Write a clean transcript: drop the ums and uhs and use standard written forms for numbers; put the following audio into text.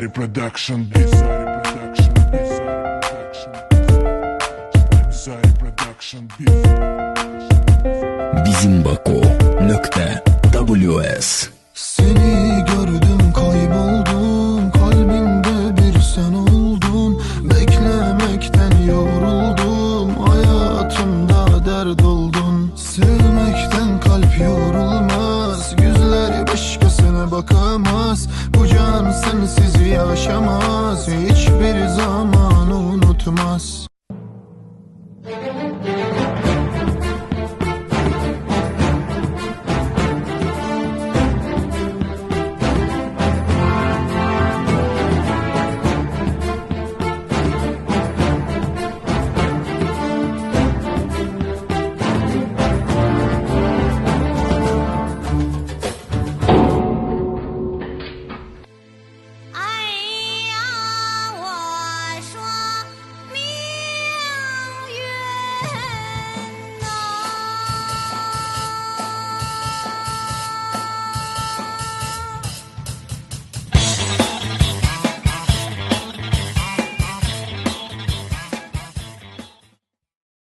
Production, Bizarre Production, Bizarre Production, Bizimbako.ws. Seni gördüm, kayboldum, kalbimde bir sen oldun. Beklemekten yoruldum, hayatımda dert oldun. Sevmekten kalp yorulmaz, gözler başkasına bakamaz. Bu can sensiz yaşamaz.